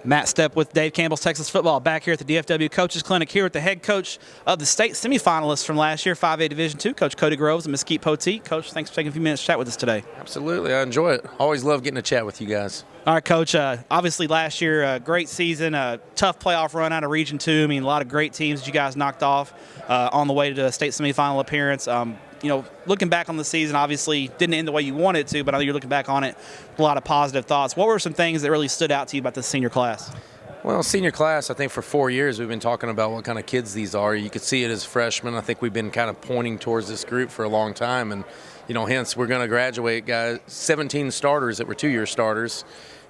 Matt Stepp with Dave Campbell's Texas Football back here at the DFW Coaches Clinic here with the head coach of the state semifinalists from last year, 5A Division II, Coach Kody Groves and Mesquite Poteet. Coach, thanks for taking a few minutes to chat with us today. Absolutely. I enjoy it. Always love getting to chat with you guys. All right, Coach. Obviously, last year, a great season, a tough playoff run out of Region 2. I mean, a lot of great teams that you guys knocked off on the way to a state semifinal appearance. Looking back on the season, obviously didn't end the way you wanted it to, but I know you're looking back on it with a lot of positive thoughts. What were some things that really stood out to you about the senior class? Well, senior class, I think for 4 years we've been talking about what kind of kids these are. You could see it as freshmen. I think we've been kind of pointing towards this group for a long time, and hence we're going to graduate guys, 17 starters that were 2-year starters,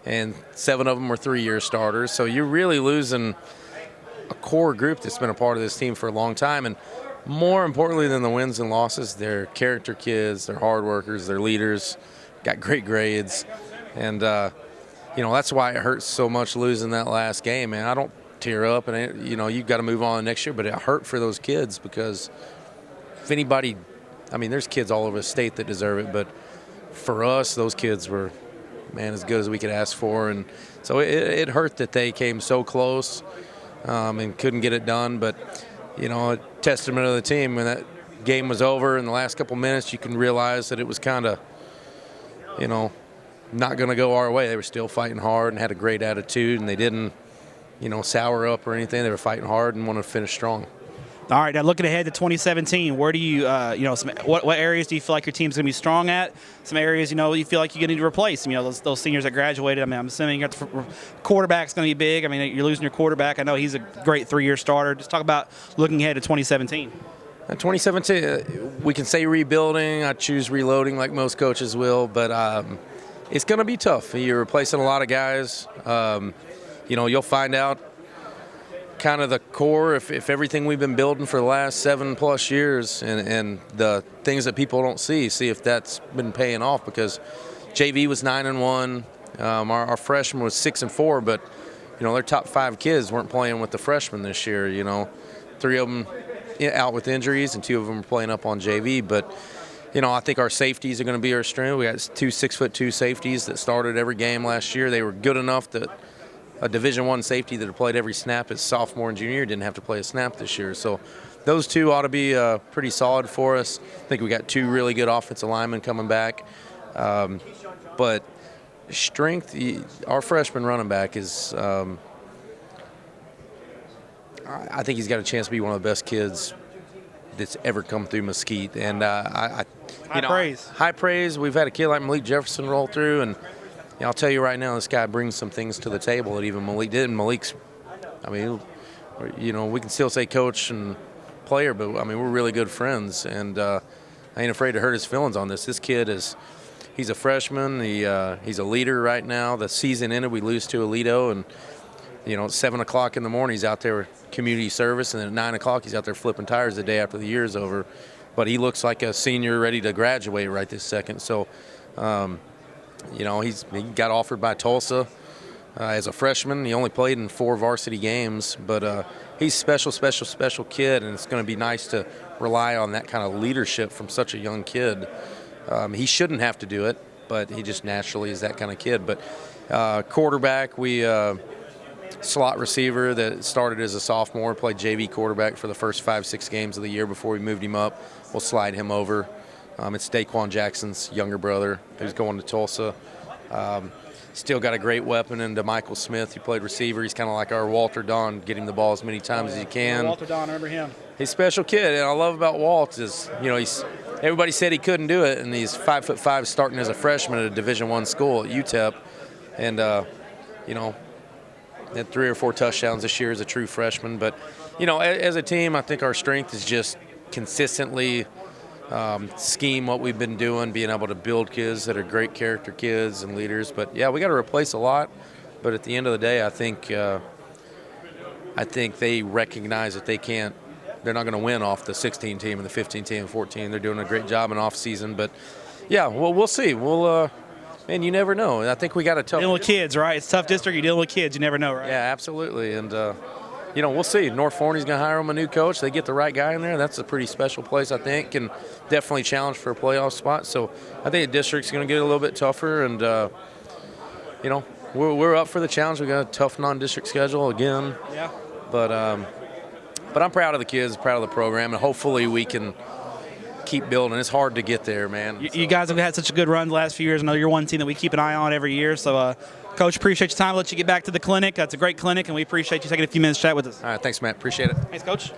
and 7 of them were 3-year starters. So you're really losing a core group that's been a part of this team for a long time. And more importantly than the wins and losses, they're character kids, they're hard workers, they're leaders, got great grades, and that's why it hurts so much losing that last game. Man, I don't tear up, and you've got to move on next year, but it hurt for those kids because if anybody, there's kids all over the state that deserve it, but for us, those kids were, as good as we could ask for, and so it hurt that they came so close and couldn't get it done, but a testament of the team. When that game was over in the last couple minutes, you can realize that it was kind of, not going to go our way. They were still fighting hard and had a great attitude, and they didn't, sour up or anything. They were fighting hard and wanted to finish strong. All right, now looking ahead to 2017, where do you, what areas do you feel like your team's going to be strong at? Some areas, you feel like you need to replace. Those seniors that graduated. I'm assuming you got the quarterback's going to be big. You're losing your quarterback. I know he's a great 3-year starter. Just talk about looking ahead to 2017. 2017, we can say rebuilding. I choose reloading like most coaches will, but it's going to be tough. You're replacing a lot of guys. You'll find out kind of the core if everything we've been building for the last 7+ years and the things that people don't see if that's been paying off, because JV was 9-1. Our freshman was 6-4, but their top 5 kids weren't playing with the freshmen this year. 3 of them out with injuries and 2 of them are playing up on JV, but I think our safeties are going to be our strength. We got 2 6'2" safeties that started every game last year. They were good enough that a Division I safety that had played every snap as sophomore and junior didn't have to play a snap this year. So those 2 ought to be pretty solid for us. I think we got 2 really good offensive linemen coming back. But strength, our freshman running back is I think he's got a chance to be one of the best kids that's ever come through Mesquite. And high praise. We've had a kid like Malik Jefferson roll through, and I'll tell you right now, this guy brings some things to the table that even Malik did. And Malik's, we can still say coach and player, but we're really good friends, and I ain't afraid to hurt his feelings on this. This kid he's a freshman. He's a leader right now. The season ended, we lose to Aledo, and at 7 o'clock in the morning, he's out there with community service, and then at 9 o'clock, he's out there flipping tires the day after the year's over. But he looks like a senior ready to graduate right this second. So, he got offered by Tulsa as a freshman. He only played in 4 varsity games, but he's special kid, and it's going to be nice to rely on that kind of leadership from such a young kid. He shouldn't have to do it, but he just naturally is that kind of kid. But quarterback, we slot receiver that started as a sophomore, played JV quarterback for the first 5-6 games of the year before we moved him up. We'll slide him over. It's Daquan Jackson's younger brother who's going to Tulsa. Still got a great weapon in Michael Smith. He played receiver. He's kind of like our Walter Don, get him the ball as many times as he can. Walter Don, I remember him. He's a special kid, and I love about Walt is, everybody said he couldn't do it, and he's 5'5", starting as a freshman at a Division I school at UTEP, and had 3 or 4 touchdowns this year as a true freshman. But as a team, I think our strength is just consistently scheme what we've been doing, being able to build kids that are great character kids and leaders. But yeah, we got to replace a lot. But at the end of the day, I think they recognize that they're not going to win off the 16 team and the 15 team and 14. They're doing a great job in off season. But yeah, we'll see. Man, you never know. I think we got a tough. Dealing with kids, right? It's a tough district. You're dealing with kids. You never know, right? Yeah, absolutely. And we'll see. North Forney's going to hire them a new coach. They get the right guy in there. That's a pretty special place, I think, and definitely challenge for a playoff spot. So I think the district's going to get a little bit tougher, and we're up for the challenge. We got a tough non-district schedule again. Yeah. But I'm proud of the kids, proud of the program, and hopefully we can keep building. It's hard to get there, man. You guys have had such a good run the last few years. I know you're one team that we keep an eye on every year. So, Coach, appreciate your time. I'll let you get back to the clinic. That's a great clinic, and we appreciate you taking a few minutes to chat with us. All right, thanks, Matt. Appreciate it. Thanks, Coach.